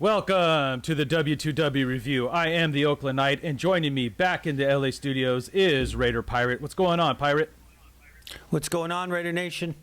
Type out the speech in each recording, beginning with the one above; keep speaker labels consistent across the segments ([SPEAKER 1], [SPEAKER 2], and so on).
[SPEAKER 1] Welcome to the W2W review. I am the Oakland Knight, and joining me back in the LA studios is Raider Pirate. What's going on, Pirate?
[SPEAKER 2] What's going on, Raider Nation?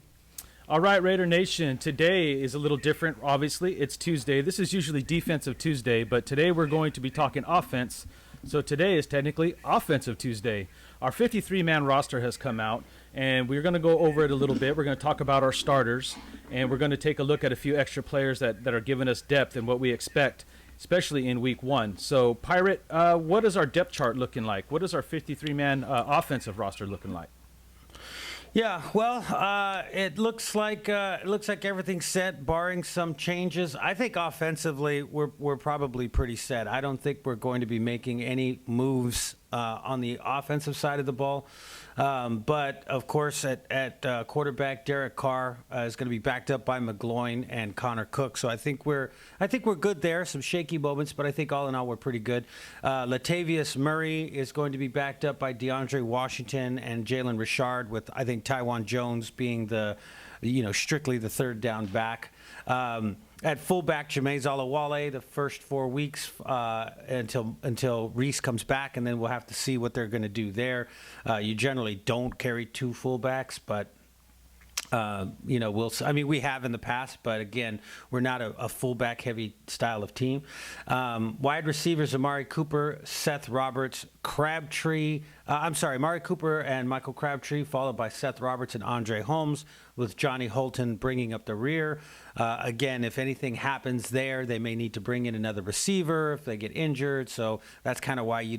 [SPEAKER 1] All right, Raider Nation. Today is a little different. Obviously, it's Tuesday. This is usually Defensive Tuesday, but today we're going to be talking offense. So today is technically Offensive Tuesday. Our 53-man roster has come out, and we're going to go over it a little bit. We're going to talk about our starters, and we're going to take a look at a few extra players that are giving us depth and what we expect, especially in Week 1. So, Pirate, what is our depth chart looking like? What is our 53-man offensive roster looking like?
[SPEAKER 2] Yeah, well, it looks like everything's set, barring some changes. I think offensively, we're probably pretty set. I don't think we're going to be making any moves on the offensive side of the ball. But of course, at quarterback, Derek Carr is going to be backed up by McGloin and Connor Cook. So I think we're good there. Some shaky moments, but I think all in all we're pretty good. Latavius Murray is going to be backed up by DeAndre Washington and Jalen Richard, with I think Taiwan Jones being strictly the third down back. At fullback, Jameis Olawale, the first 4 weeks until Reese comes back, and then we'll have to see what they're going to do there. You generally don't carry two fullbacks, but we'll. I mean, we have in the past, but again, we're not a fullback-heavy style of team. Wide receivers: Amari Cooper, Seth Roberts, Amari Cooper and Michael Crabtree, followed by Seth Roberts and Andre Holmes, with Johnny Holton bringing up the rear. Again, if anything happens there, they may need to bring in another receiver if they get injured. So that's kind of why you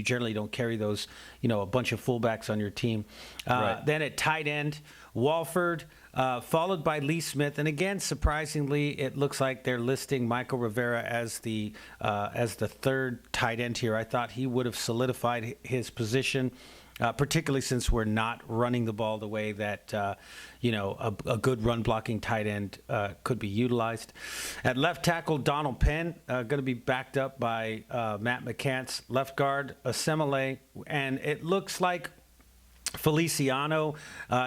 [SPEAKER 2] generally don't carry those, a bunch of fullbacks on your team.
[SPEAKER 1] Right.
[SPEAKER 2] Then at tight end, Walford, followed by Lee Smith. And again, surprisingly, it looks like they're listing Michael Rivera as the third tight end here. I thought he would have solidified his position, particularly since we're not running the ball the way that a good run blocking tight end could be utilized. At left tackle, Donald Penn, going to be backed up by Matt McCants. Left guard, Asemele, and it looks like Feliciano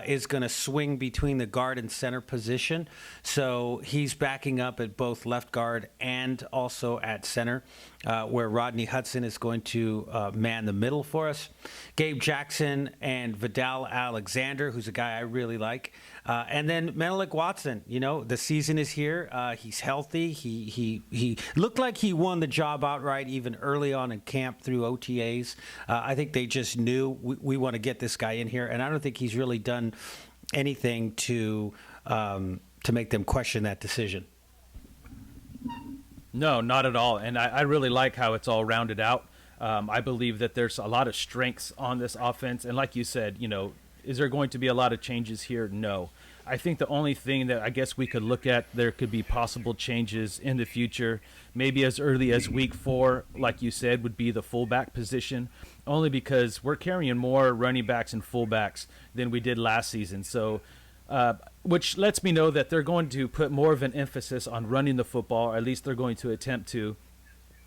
[SPEAKER 2] is going to swing between the guard and center position. So he's backing up at both left guard and also at center, where Rodney Hudson is going to man the middle for us. Gabe Jackson and Vidal Alexander, who's a guy I really like. And then Menelik Watson, the season is here. He's healthy. He looked like he won the job outright even early on in camp through OTAs. I think they just knew we want to get this guy in here, and I don't think he's really done anything to make them question that decision.
[SPEAKER 1] No, not at all. And I really like how it's all rounded out. I believe that there's a lot of strengths on this offense. And like you said, is there going to be a lot of changes here? No. I think the only thing that I guess we could look at, there could be possible changes in the future, maybe as early as Week 4, like you said, would be the fullback position, only because we're carrying more running backs and fullbacks than we did last season. So, which lets me know that they're going to put more of an emphasis on running the football, or at least they're going to attempt to,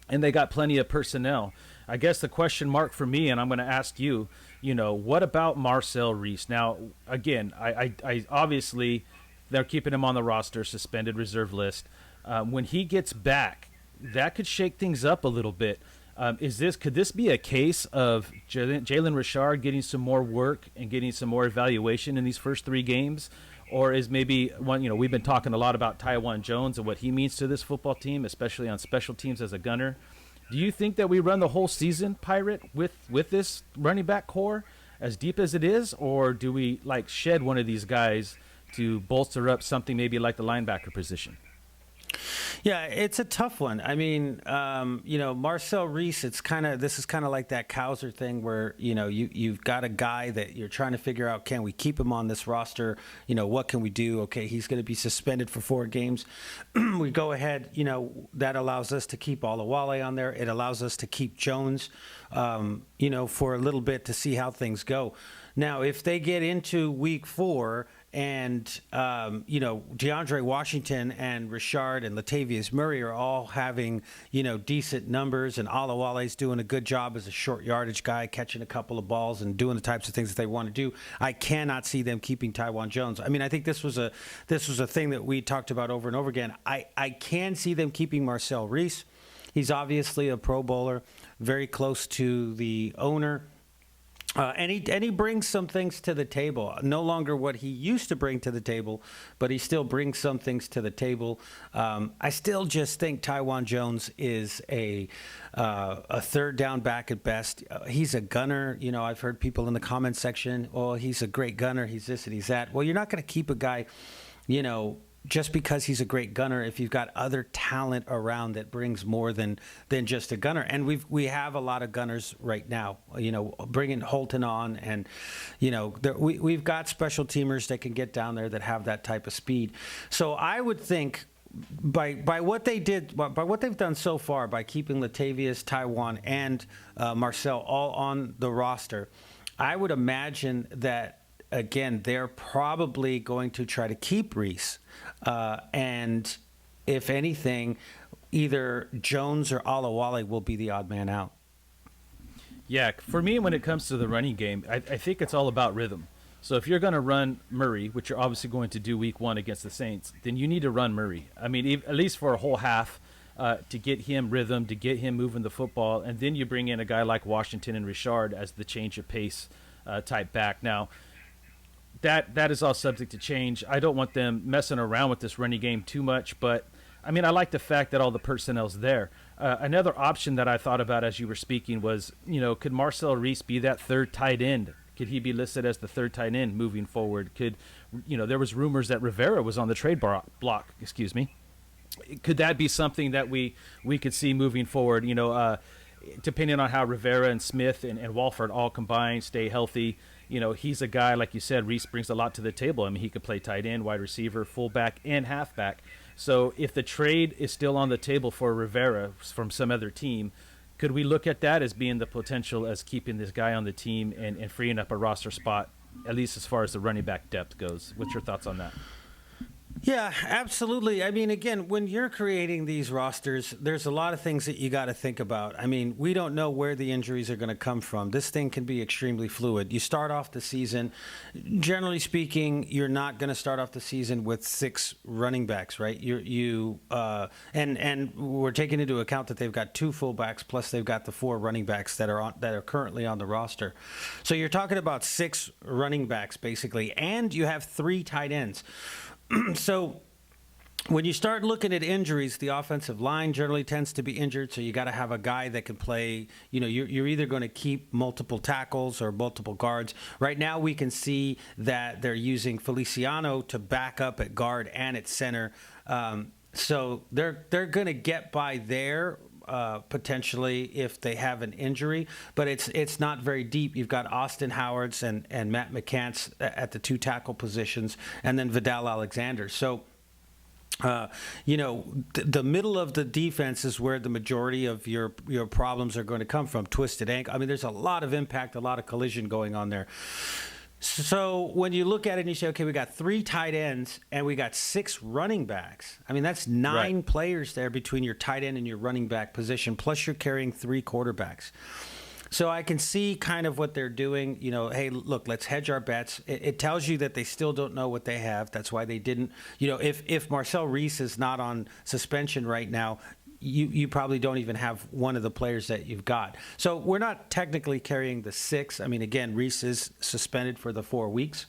[SPEAKER 1] and they got plenty of personnel. I guess the question mark for me, and I'm going to ask you, what about Marcel Reese? Now, again, I obviously they're keeping him on the roster, suspended reserve list. When he gets back, that could shake things up a little bit. Could this be a case of Jalen Richard getting some more work and getting some more evaluation in these first 3 games? Or is maybe one, we've been talking a lot about Taiwan Jones and what he means to this football team, especially on special teams as a gunner. Do you think that we run the whole season, Pirate, with this running back core as deep as it is? Or do we shed one of these guys to bolster up something maybe like the linebacker position?
[SPEAKER 2] Yeah, it's a tough one. I mean, Marcel Reese, this is kind of like that Cowser thing where, you've got a guy that you're trying to figure out, can we keep him on this roster? What can we do? Okay, he's going to be suspended for 4 games. We go ahead, that allows us to keep Olawale on there. It allows us to keep Jones, for a little bit to see how things go. Now, if they get into Week 4 and DeAndre Washington and Richard and Latavius Murray are all having decent numbers, and Alawale's doing a good job as a short yardage guy, catching a couple of balls and doing the types of things that they want to do. I cannot see them keeping Taiwan Jones. I mean, I think this was a thing that we talked about over and over again. I can see them keeping Marcel Reese. He's obviously a Pro Bowler, very close to the owner. And he brings some things to the table. No longer what he used to bring to the table, but he still brings some things to the table. I still just think Taiwan Jones is a third down back at best. He's a gunner. I've heard people in the comments section, "Oh, he's a great gunner. He's this and he's that." Well, you're not going to keep a guy, just because he's a great gunner if you've got other talent around that brings more than just a gunner. And we have a lot of gunners right now, bringing Holton on, and we've got special teamers that can get down there that have that type of speed. So I would think by what they did, by what they've done so far, by keeping Latavius, Taiwan, and Marcel all on the roster, I would imagine that, again, they're probably going to try to keep Reese. And if anything, either Jones or Alawale will be the odd man out.
[SPEAKER 1] Yeah, for me, when it comes to the running game, I think it's all about rhythm. So if you're going to run Murray, which you're obviously going to do week 1 against the Saints, then you need to run Murray. I mean, at least for a whole half, to get him rhythm, to get him moving the football. And then you bring in a guy like Washington and Richard as the change of pace type back. Now, that is all subject to change. I don't want them messing around with this running game too much, but I mean, I like the fact that all the personnel's there. Another option that I thought about as you were speaking was, could Marcel Reese be that third tight end? Could he be listed as the third tight end moving forward? There was rumors that Rivera was on the trade block, Could that be something that we could see moving forward? Depending on how Rivera and Smith and Walford all combine, stay healthy. He's a guy, like you said, Reese brings a lot to the table. I mean, he could play tight end, wide receiver, fullback, and halfback. So if the trade is still on the table for Rivera from some other team, could we look at that as being the potential as keeping this guy on the team and freeing up a roster spot, at least as far as the running back depth goes? What's your thoughts on that?
[SPEAKER 2] Yeah, absolutely. I mean, again, when you're creating these rosters, there's a lot of things that you got to think about. I mean, we don't know where the injuries are going to come from. This thing can be extremely fluid. You start off the season, generally speaking, you're not going to start off the season with 6 running backs, right? And we're taking into account that they've got 2 fullbacks plus they've got the 4 running backs that are currently on the roster. So you're talking about 6 running backs basically, and you have 3 tight ends. So when you start looking at injuries, the offensive line generally tends to be injured, so you got to have a guy that can play. You're either going to keep multiple tackles or multiple guards. Right now we can see that they're using Feliciano to back up at guard and at center. So they're going to get by there potentially if they have an injury, but it's not very deep. You've got Austin Howards and Matt McCants at the 2 tackle positions, and then Vidal Alexander. So the middle of the defense is where the majority of your problems are going to come from. Twisted ankle. I mean, there's a lot of impact, a lot of collision going on there. So when you look at it and you say, okay, we got 3 tight ends and we got 6 running backs. I mean, that's 9 players there between your tight end and your running back position, plus you're carrying 3 quarterbacks. So I can see kind of what they're doing. Hey, look, let's hedge our bets. It tells you that they still don't know what they have. That's why they didn't. If Marcel Reese is not on suspension right now, you probably don't even have one of the players that you've got. So we're not technically carrying the 6. I mean, again, Reese is suspended for the 4 weeks.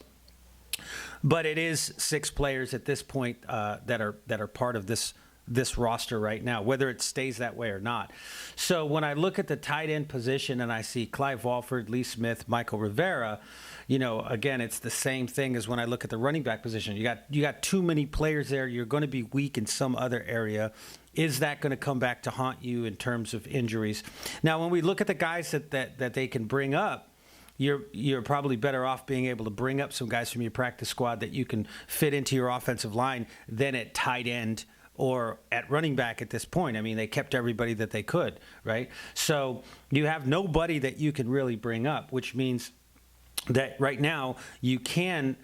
[SPEAKER 2] But it is 6 players at this point that are part of this roster right now, whether it stays that way or not. So when I look at the tight end position and I see Clive Walford, Lee Smith, Michael Rivera, again, it's the same thing as when I look at the running back position. You got too many players there. You're going to be weak in some other area. Is that going to come back to haunt you in terms of injuries? Now, when we look at the guys that they can bring up, you're probably better off being able to bring up some guys from your practice squad that you can fit into your offensive line than at tight end or at running back at this point. I mean, they kept everybody that they could, right? So you have nobody that you can really bring up, which means that right now you can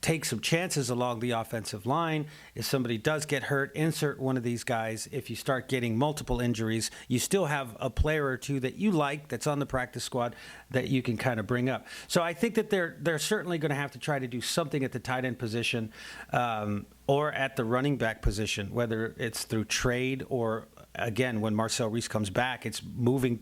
[SPEAKER 2] take some chances along the offensive line. If somebody does get hurt, insert one of these guys. If you start getting multiple injuries, you still have a player or two that you like that's on the practice squad that you can kind of bring up. So I think that they're certainly going to have to try to do something at the tight end position or at the running back position, whether it's through trade or, again, when Marcel Reese comes back, it's moving,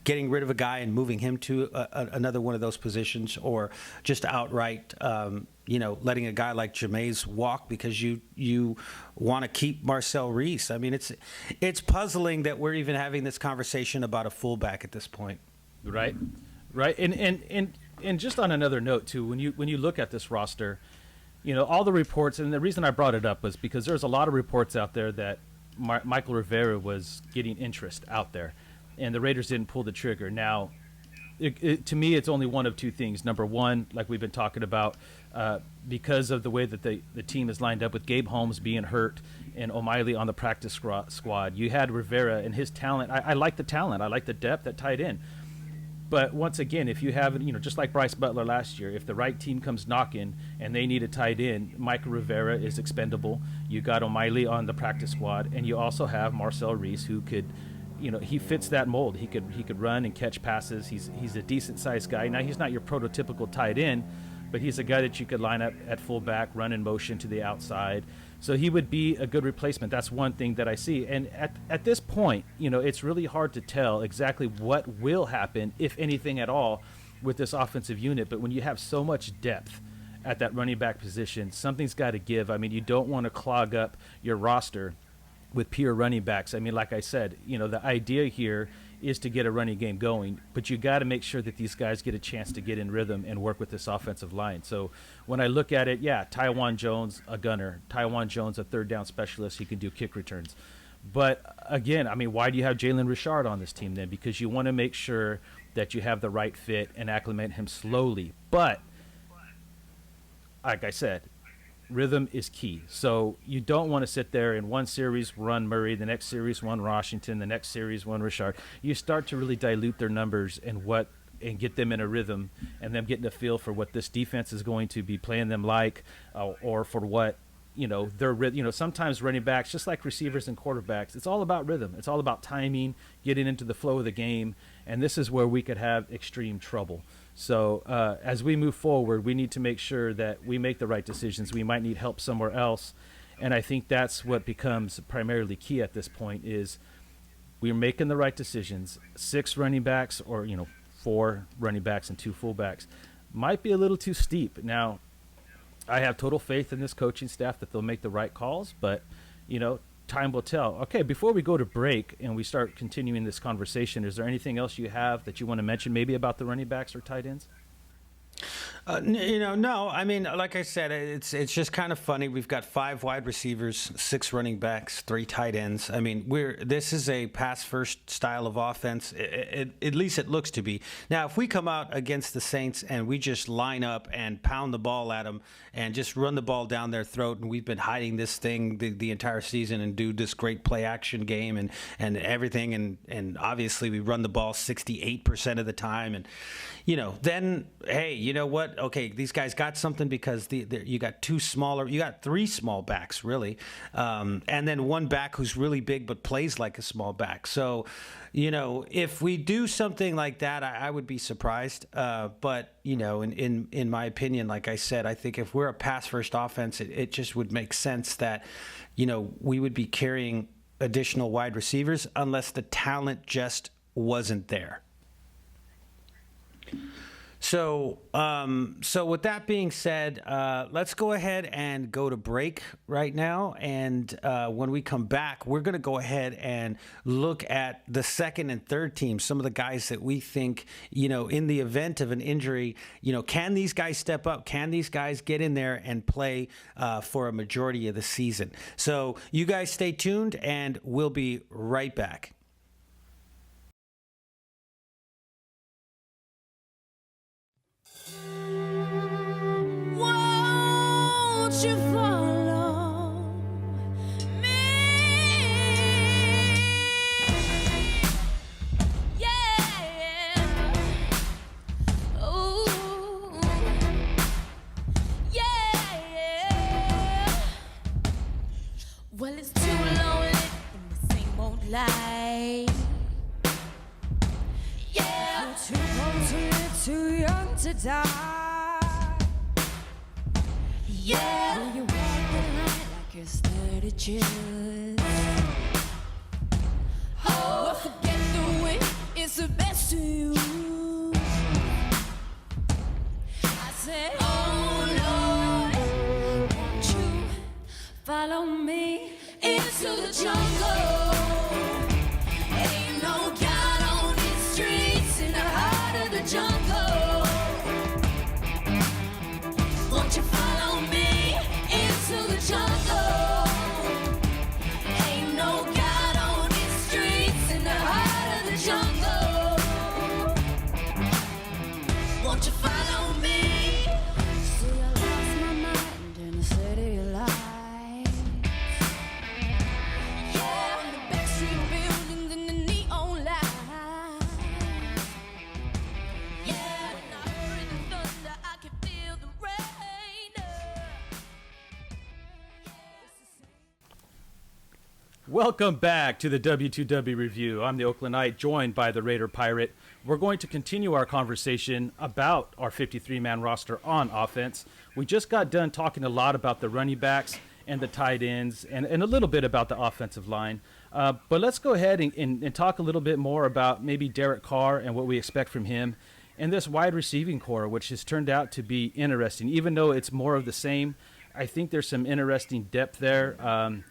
[SPEAKER 2] getting rid of a guy and moving him to another one of those positions, or just outright, letting a guy like Jameis walk because you want to keep Marcel Reese. I mean, it's puzzling that we're even having this conversation about a fullback at this point.
[SPEAKER 1] Right. And just on another note too, when you look at this roster, all the reports, and the reason I brought it up was because there's a lot of reports out there that Michael Rivera was getting interest out there, and the Raiders didn't pull the trigger. Now, to me, it's only one of two things. Number one, like we've been talking about, because of the way that the team is lined up with Gabe Holmes being hurt and O'Malley on the practice squad, you had Rivera and his talent. I like the talent. I like the depth at tight end. But once again, if you have, just like Bryce Butler last year, if the right team comes knocking and they need a tight end, Michael Rivera is expendable. You got O'Malley on the practice squad, and you also have Marcel Reese, who could, he fits that mold. He could run and catch passes. He's a decent sized guy. Now, he's not your prototypical tight end, but he's a guy that you could line up at fullback, run in motion to the outside. So he would be a good replacement. That's one thing that I see. And at this point, it's really hard to tell exactly what will happen, if anything at all, with this offensive unit. But when you have so much depth at that running back position, something's got to give. I mean, you don't want to clog up your roster with pure running backs. I mean, like I said, the idea here is to get a running game going, but you got to make sure that these guys get a chance to get in rhythm and work with this offensive line. So when I look at it, Tywan Jones, a gunner. Tywan Jones, a third down specialist. He can do kick returns. But again, I mean, why do you have Jalen Richard on this team then? Because you want to make sure that you have the right fit and acclimate him slowly. But like I said, rhythm is key. So you don't want to sit there in one series run Murray, the next series run Washington, the next series run Richard. You start to really dilute their numbers and get them in a rhythm, and them getting a feel for what this defense is going to be playing them like, or for what their sometimes running backs, just like receivers and quarterbacks, it's all about rhythm. It's all about timing, getting into the flow of the game, and this is where we could have extreme trouble. So as we move forward, we need to make sure that we make the right decisions. We might need help somewhere else, and I think that's what becomes primarily key at this point is we're making the right decisions. 6 running backs or 4 running backs and 2 fullbacks might be a little too steep. Now, I have total faith in this coaching staff that they'll make the right calls, but time will tell. Okay, before we go to break and we start continuing this conversation, is there anything else you have that you want to mention maybe about the running backs or tight ends?
[SPEAKER 2] No. I mean, like I said, it's just kind of funny. We've got 5 wide receivers, 6 running backs, 3 tight ends. I mean, this is a pass-first style of offense. At least it looks to be. Now, if we come out against the Saints and we just line up and pound the ball at them and just run the ball down their throat, and we've been hiding this thing the entire season and do this great play-action game and everything, and obviously we run the ball 68% of the time, and then, hey, you know what? Okay, these guys got something because you got 3 small backs, really, and then 1 back who's really big but plays like a small back. So, if we do something like that, I would be surprised. But, in my opinion, like I said, I think if we're a pass-first offense, it just would make sense that, we would be carrying additional wide receivers unless the talent just wasn't there. So with that being said, let's go ahead and go to break right now. And when we come back, we're going to go ahead and look at the second and third teams, some of the guys that we think, in the event of an injury, can these guys step up? Can these guys get in there and play for a majority of the season? So you guys stay tuned, and we'll be right back.
[SPEAKER 3] Won't you follow me? Yeah. Ooh. Well, it's too lonely in the same old life. Yeah. You're too old to live, too young to die. Yeah. Will you walk the line like you're scared to choose? Oh, forget the way it's the best to you. I said, oh Lord, won't you follow me into the jungle? Ain't no God on these streets in the heart of the jungle. Won't you follow me into the jungle? Ain't no God on these streets in the heart of the jungle. Won't you follow me? See, I lost my mind in the city of lights. Yeah, the backstreet buildings and the neon lights. Yeah, when I heard the thunder, I could feel the rain.
[SPEAKER 1] Welcome back to the W2W Review. I'm the Oakland Knight, joined by the Raider Pirate. We're going to continue our conversation about our 53-man roster on offense. We just got done talking a lot about the running backs and the tight ends and a little bit about the offensive line. But let's go ahead and talk a little bit more about maybe Derek Carr and what we expect from him and this wide receiving core, which has turned out to be interesting. Even though it's more of the same, I think there's some interesting depth there,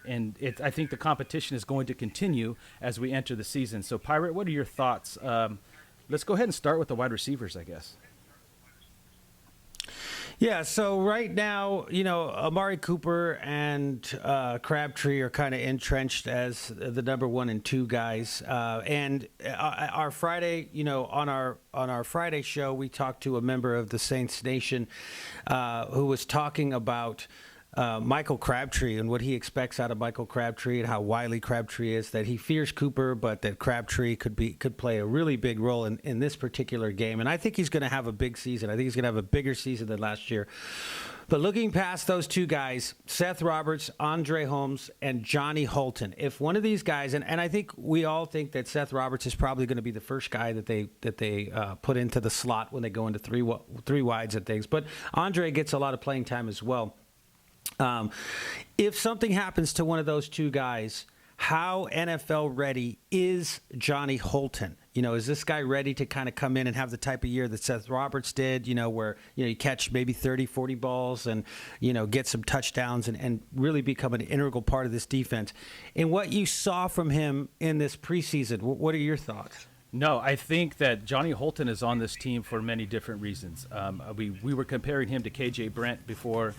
[SPEAKER 1] and I think the competition is going to continue as we enter the season. So, Pirate, what are your thoughts? Let's go ahead and start with the wide receivers, I guess.
[SPEAKER 2] Yeah, so right now, Amari Cooper and Crabtree are kind of entrenched as the number 1 and 2 guys. And our Friday, on our Friday show, we talked to a member of the Saints Nation who was talking about Michael Crabtree and what he expects out of Michael Crabtree and how wily Crabtree is, that he fears Cooper, but that Crabtree could play a really big role in this particular game. And I think he's going to have a big season. I think he's going to have a bigger season than last year. But looking past those two guys, Seth Roberts, Andre Holmes, and Johnny Holton, if one of these guys, and I think we all think that Seth Roberts is probably going to be the first guy that they put into the slot when they go into three wides and things. But Andre gets a lot of playing time as well. If something happens to one of those two guys, how NFL ready is Johnny Holton? Is this guy ready to kind of come in and have the type of year that Seth Roberts did, where, you catch maybe 30, 40 balls and, get some touchdowns and really become an integral part of this defense? And what you saw from him in this preseason, what are your thoughts?
[SPEAKER 1] No, I think that Johnny Holton is on this team for many different reasons. We were comparing him to KJ Brent before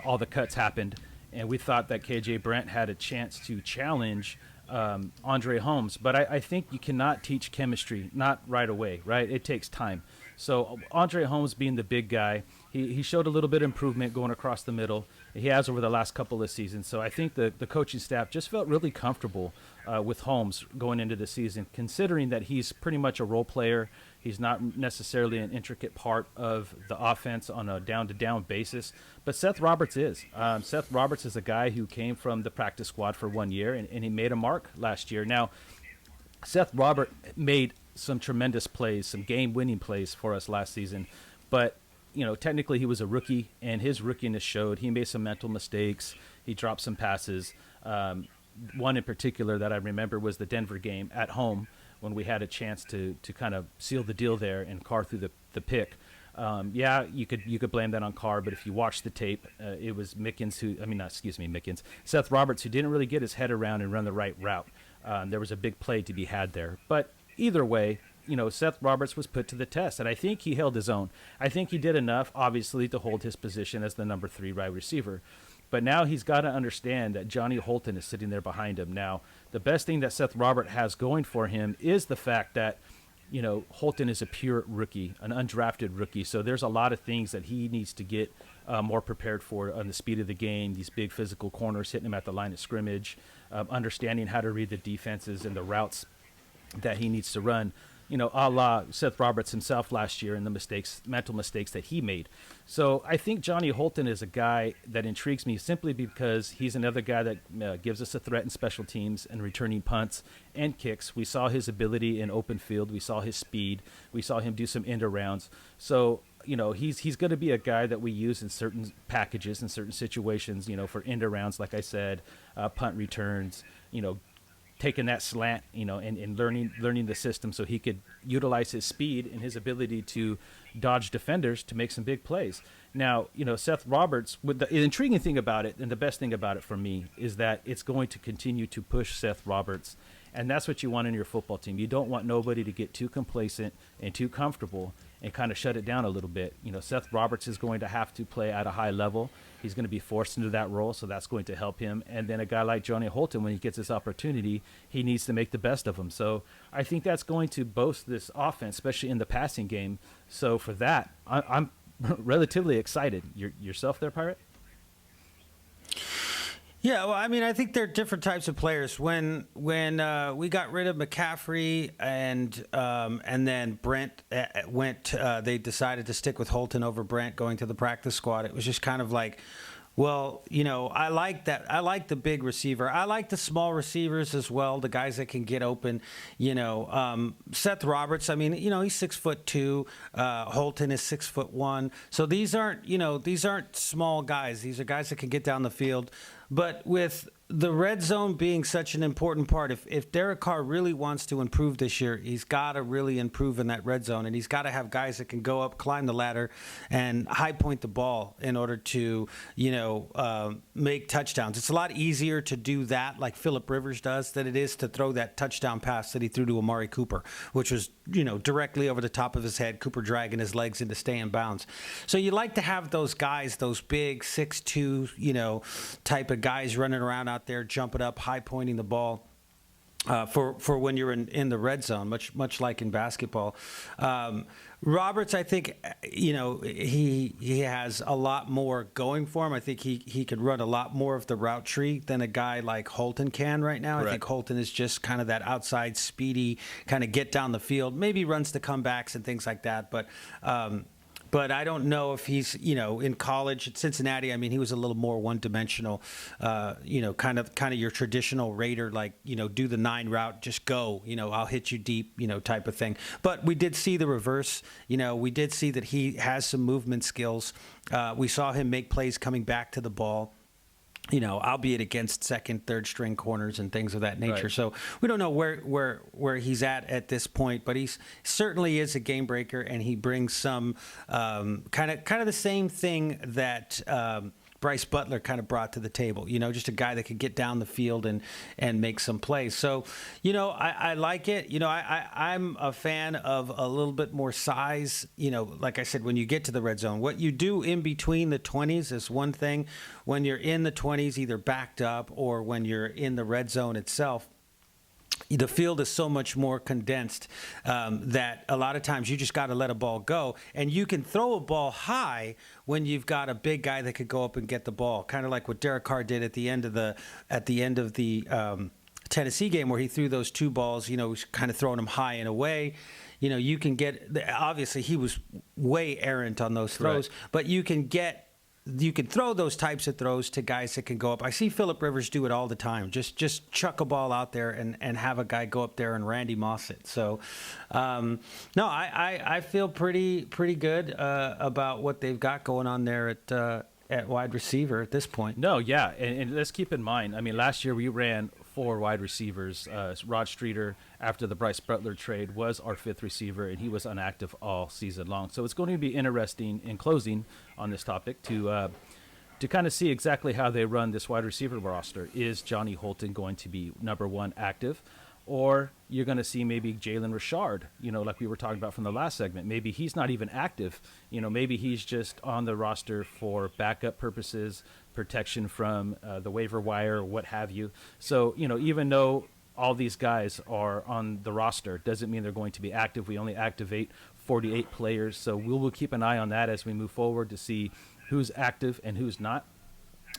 [SPEAKER 1] all the cuts happened, and we thought that KJ Brent had a chance to challenge Andre Holmes. But I think you cannot teach chemistry, not right away, right? It takes time. So Andre Holmes being the big guy, he showed a little bit of improvement going across the middle. He has over the last couple of seasons. So I think the coaching staff just felt really comfortable with Holmes going into the season, considering that he's pretty much a role player. He's not necessarily an intricate part of the offense on a down-to-down basis. But Seth Roberts is. Seth Roberts is a guy who came from the practice squad for 1 year, and he made a mark last year. Now, Seth Roberts made some tremendous plays, some game-winning plays for us last season. But, technically he was a rookie, and his rookiness showed. He made some mental mistakes. He dropped some passes. One in particular that I remember was the Denver game at home, when we had a chance to kind of seal the deal there and Carr through the pick. You could blame that on Carr, but if you watch the tape, it was Seth Roberts, who didn't really get his head around and run the right route. There was a big play to be had there. But either way, Seth Roberts was put to the test, and I think he held his own. I think he did enough, obviously, to hold his position as the number 3 wide receiver. But now he's got to understand that Johnny Holton is sitting there behind him. Now, the best thing that Seth Roberts has going for him is the fact that, Holton is a pure rookie, an undrafted rookie. So there's a lot of things that he needs to get more prepared for on the speed of the game, these big physical corners hitting him at the line of scrimmage, understanding how to read the defenses and the routes that he needs to run. a la Seth Roberts himself last year and the mental mistakes that he made. So I think Johnny Holton is a guy that intrigues me simply because he's another guy that gives us a threat in special teams and returning punts and kicks. We saw his ability in open field. We saw his speed. We saw him do some end arounds. So, he's going to be a guy that we use in certain packages, in certain situations, for end arounds, like I said, punt returns, taking that slant, and learning the system so he could utilize his speed and his ability to dodge defenders to make some big plays. Now, Seth Roberts, the intriguing thing about it and the best thing about it for me is that it's going to continue to push Seth Roberts. And that's what you want in your football team. You don't want nobody to get too complacent and too comfortable and kind of shut it down a little bit. Seth Roberts is going to have to play at a high level. He's going to be forced into that role, so that's going to help him. And then a guy like Johnny Holton, when he gets this opportunity, he needs to make the best of them. So I think that's going to boost this offense, especially in the passing game. So for that, I'm relatively excited. Yourself there, Pirate?
[SPEAKER 2] Yeah, well, I think they're different types of players. When we got rid of McCaffrey and then Brent went, they decided to stick with Holton over Brent going to the practice squad. It was just kind of like, well, I like that. I like the big receiver. I like the small receivers as well, the guys that can get open. Seth Roberts, he's 6'2". Holton is 6'1". So these aren't small guys. These are guys that can get down the field. But with the red zone being such an important part, if Derek Carr really wants to improve this year, he's got to really improve in that red zone, and he's got to have guys that can go up, climb the ladder, and high point the ball in order to, make touchdowns. It's a lot easier to do that like Phillip Rivers does than it is to throw that touchdown pass that he threw to Amari Cooper, which was, directly over the top of his head, Cooper dragging his legs into stay in bounds. So you like to have those guys, those big 6'2", type of guys running around out there, jumping up, high pointing the ball for when you're in the red zone, much like in basketball. Roberts, I think, he has a lot more going for him. I think he could run a lot more of the route tree than a guy like Holton can right now. Correct. I think Holton is just kind of that outside, speedy, kind of get down the field, maybe runs the comebacks and things like that. But I don't know if he's, in college at Cincinnati. He was a little more one-dimensional, kind of your traditional Raider, like, do the 9 route, just go, I'll hit you deep, type of thing. But we did see the reverse. We did see that he has some movement skills. We saw him make plays coming back to the ball, albeit against second, third string corners and things of that nature. Right. So we don't know where he's at this point, but he's certainly is a game breaker, and he brings some kind of the same thing that Bryce Butler kind of brought to the table, just a guy that could get down the field and make some plays. So, I like it. I'm a fan of a little bit more size. Like I said, when you get to the red zone, what you do in between the 20s is one thing. When you're in the 20s, either backed up or when you're in the red zone itself, the field is so much more condensed that a lot of times you just got to let a ball go, and you can throw a ball high when you've got a big guy that could go up and get the ball, kind of like what Derek Carr did at the end of the Tennessee game, where he threw those 2 balls, kind of throwing them high and away. You can get, obviously he was way errant on those throws, correct, but you can throw those types of throws to guys that can go up. I see Phillip Rivers do it all the time. Just chuck a ball out there and have a guy go up there and Randy Moss it. So, no, I feel pretty good about what they've got going on there at wide receiver at this point.
[SPEAKER 1] No, yeah, and let's keep in mind, last year we ran 4 wide receivers. Rod Streeter, after the Bryce Butler trade, was our 5th receiver, and he was inactive all season long. So it's going to be interesting in closing on this topic to kind of see exactly how they run this wide receiver roster. Is Johnny Holton going to be number 1 active? Or you're going to see maybe Jalen Richard, like we were talking about from the last segment. Maybe he's not even active. Maybe he's just on the roster for backup purposes, protection from the waiver wire, or what have you. So, even though all these guys are on the roster, doesn't mean they're going to be active. We only activate 48 players. So we'll keep an eye on that as we move forward to see who's active and who's not.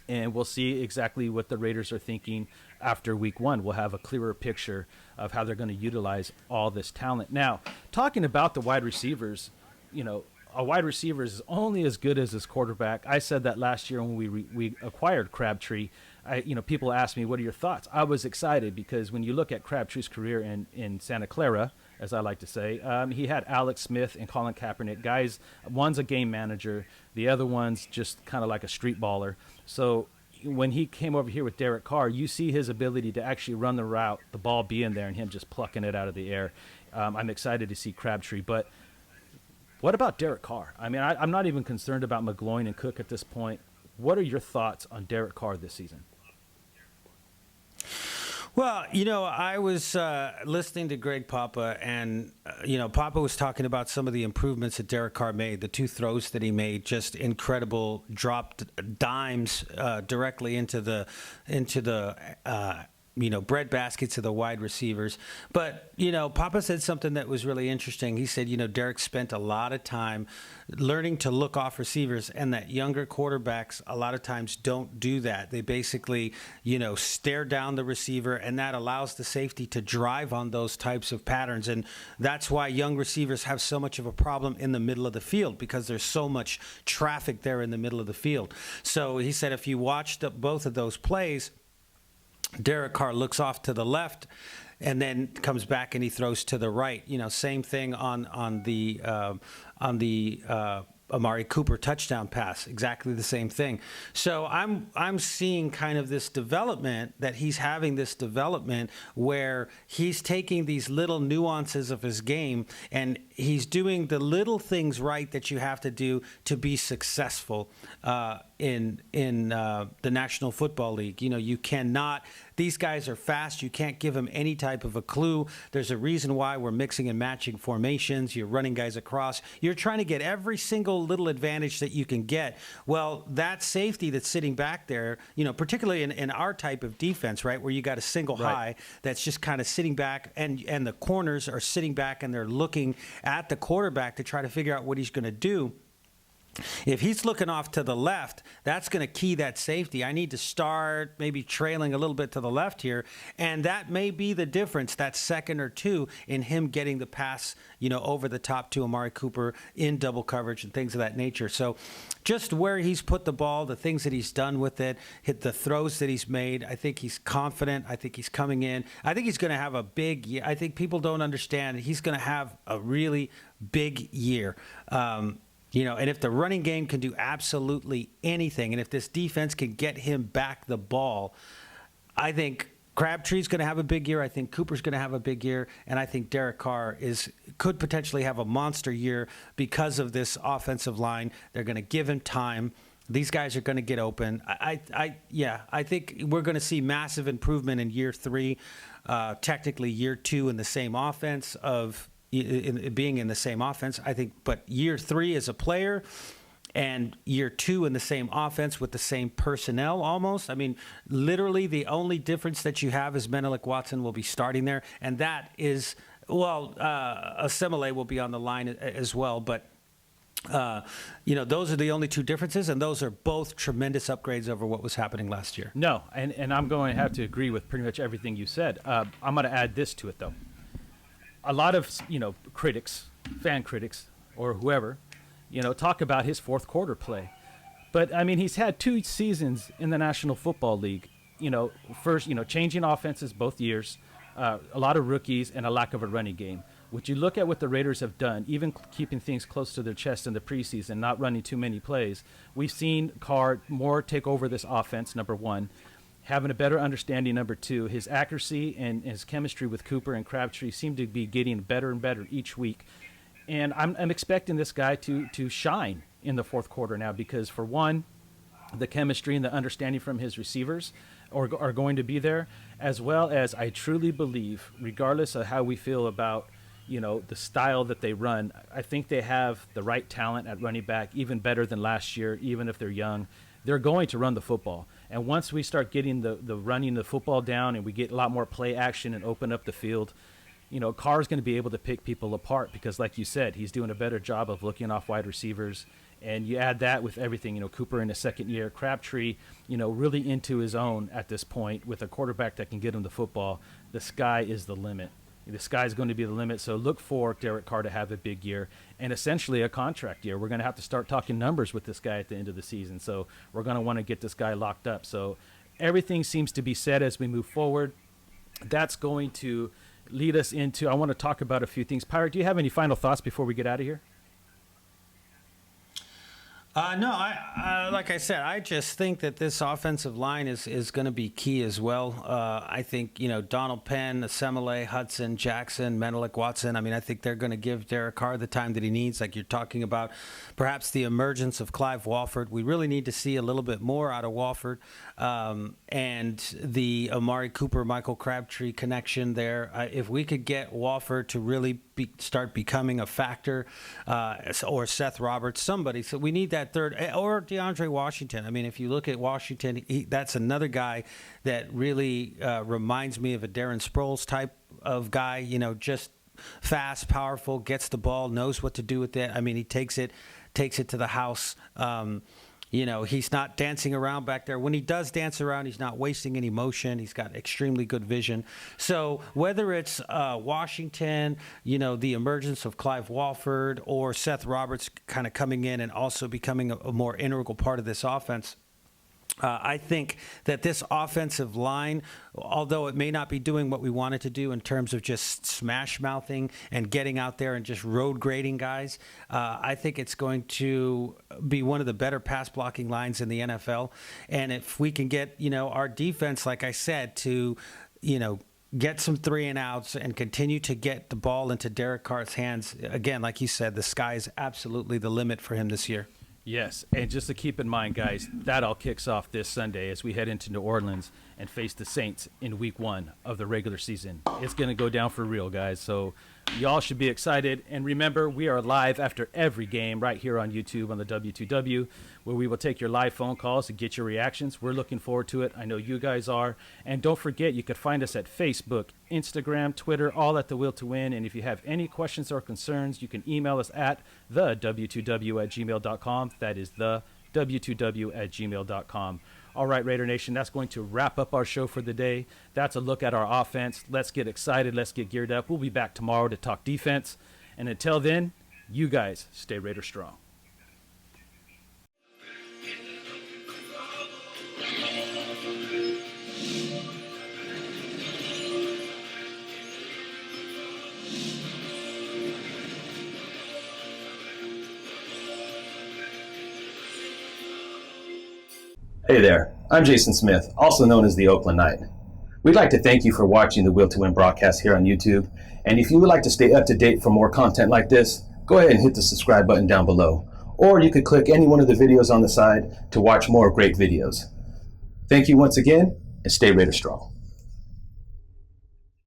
[SPEAKER 1] and we'll see exactly what the Raiders are thinking after week 1. We'll have a clearer picture of how they're going to utilize all this talent. Now, talking about the wide receivers, a wide receiver is only as good as his quarterback. I said that last year when we acquired Crabtree. People asked me, what are your thoughts? I was excited because when you look at Crabtree's career in Santa Clara, as I like to say, he had Alex Smith and Colin Kaepernick. Guys, one's a game manager. The other one's just kind of like a street baller. So when he came over here with Derek Carr, you see his ability to actually run the route, the ball being there, and him just plucking it out of the air. I'm excited to see Crabtree. But what about Derek Carr? I mean, I'm not even concerned about McGloin and Cook at this point. What are your thoughts on Derek Carr this season?
[SPEAKER 2] Well, I was listening to Greg Papa, and, Papa was talking about some of the improvements that Derek Carr made, the 2 throws that he made, just incredible, dropped dimes directly into the bread baskets of the wide receivers. But, Papa said something that was really interesting. He said, Derek spent a lot of time learning to look off receivers, and that younger quarterbacks a lot of times don't do that. They basically, stare down the receiver, and that allows the safety to drive on those types of patterns. And that's why young receivers have so much of a problem in the middle of the field, because there's so much traffic there in the middle of the field. So he said if you watched both of those plays, Derek Carr looks off to the left and then comes back and he throws to the right. Same thing on the Amari Cooper touchdown pass, exactly the same thing. So I'm seeing kind of this development, that he's having this development where he's taking these little nuances of his game and he's doing the little things right that you have to do to be successful in the National Football League. You cannot. These guys are fast. You can't give them any type of a clue. There's a reason why we're mixing and matching formations. You're running guys across. You're trying to get every single little advantage that you can get. Well, that safety that's sitting back there, particularly in our type of defense, right, where you got a single high that's just kind of sitting back, and the corners are sitting back and they're looking at the quarterback to try to figure out what he's going to do. If he's looking off to the left, that's going to key that safety. I need to start maybe trailing a little bit to the left here, and that may be the difference, that second or two, in him getting the pass, over the top to Amari Cooper in double coverage and things of that nature. So just where he's put the ball, the things that he's done with it, hit the throws that he's made, I think he's confident. I think he's coming in. I think he's going to have a big year. I think people don't understand. He's going to have a really big year. And if the running game can do absolutely anything, and if this defense can get him back the ball, I think Crabtree's going to have a big year. I think Cooper's going to have a big year. And I think Derek Carr could potentially have a monster year because of this offensive line. They're going to give him time. These guys are going to get open. I think we're going to see massive improvement in year 3, technically year 2 in the same offense being in the same offense, I think, but year 3 as a player and year 2 in the same offense with the same personnel almost. I mean, literally the only difference that you have is Menelik Watson will be starting there, and that is, Asimile will be on the line as well, but those are the only 2 differences, and those are both tremendous upgrades over what was happening last year.
[SPEAKER 1] No, and I'm going to have to agree with pretty much everything you said. I'm going to add this to it, though. A lot of, critics, fan critics, or whoever, talk about his fourth quarter play. But, I mean, he's had 2 seasons in the National Football League. First, changing offenses both years, a lot of rookies, and a lack of a running game. Would you look at what the Raiders have done, even keeping things close to their chest in the preseason, not running too many plays, we've seen Carr more take over this offense, number 1. Having a better understanding, number 2, his accuracy and his chemistry with Cooper and Crabtree seem to be getting better and better each week. And I'm expecting this guy to shine in the fourth quarter now because, for one, the chemistry and the understanding from his receivers are going to be there, as well as I truly believe, regardless of how we feel about, the style that they run, I think they have the right talent at running back, even better than last year, even if they're young. They're going to run the football. And once we start getting the running the football down and we get a lot more play action and open up the field, Carr's going to be able to pick people apart because, like you said, he's doing a better job of looking off wide receivers And you add that with everything, Cooper in his second year, Crabtree, really into his own at this point with a quarterback that can get him the football. The sky is the limit. The sky is going to be the limit. So look for Derek Carr to have a big year and essentially a contract year. We're going to have to start talking numbers with this guy at the end of the season. So we're going to want to get this guy locked up. So everything seems to be set as we move forward. That's going to lead us into, I want to talk about a few things. Pirate, do you have any final thoughts before we get out of here?
[SPEAKER 2] No, like I said, I just think that this offensive line is going to be key as well. I think, Donald Penn, Asemele, Hudson, Jackson, Menelik, Watson, I think they're going to give Derek Carr the time that he needs, like you're talking about. Perhaps the emergence of Clive Walford. We really need to see a little bit more out of Walford. And the Amari Cooper, Michael Crabtree connection there. If we could get Walford to really start becoming a factor, or Seth Roberts, somebody. So we need that third, or DeAndre Washington. If you look at Washington, that's another guy that really reminds me of a Darren Sproles type of guy, just fast, powerful, gets the ball, knows what to do with it. He takes it to the house. He's not dancing around back there. When he does dance around, he's not wasting any motion. He's got extremely good vision. So whether it's Washington, the emergence of Clive Walford, or Seth Roberts kind of coming in and also becoming a more integral part of this offense, I think that this offensive line, although it may not be doing what we wanted to do in terms of just smash mouthing and getting out there and just road grading guys, I think it's going to be one of the better pass blocking lines in the NFL. And if we can get, our defense, like I said, to, get some 3-and-outs and continue to get the ball into Derek Carr's hands, again, like you said, the sky is absolutely the limit for him this year.
[SPEAKER 1] Yes, and just to keep in mind, guys, that all kicks off this Sunday as we head into New Orleans and face the Saints in Week 1 of the regular season. It's going to go down for real, guys, so y'all should be excited. And remember, we are live after every game right here on YouTube on the W2W, where we will take your live phone calls and get your reactions. We're looking forward to it. I know you guys are. And don't forget, you could find us at Facebook, Instagram, Twitter, all at The Will to Win. And if you have any questions or concerns, you can email us at thew2w@gmail.com. That is thew2w@gmail.com. All right, Raider Nation, that's going to wrap up our show for the day. That's a look at our offense. Let's get excited. Let's get geared up. We'll be back tomorrow to talk defense. And until then, you guys stay Raider strong.
[SPEAKER 4] Hey there, I'm Jason Smith, also known as the Oakland Knight. We'd like to thank you for watching the Will to Win broadcast here on YouTube. And if you would like to stay up to date for more content like this, go ahead and hit the subscribe button down below. Or you could click any one of the videos on the side to watch more great videos. Thank you once again, and stay Raider strong.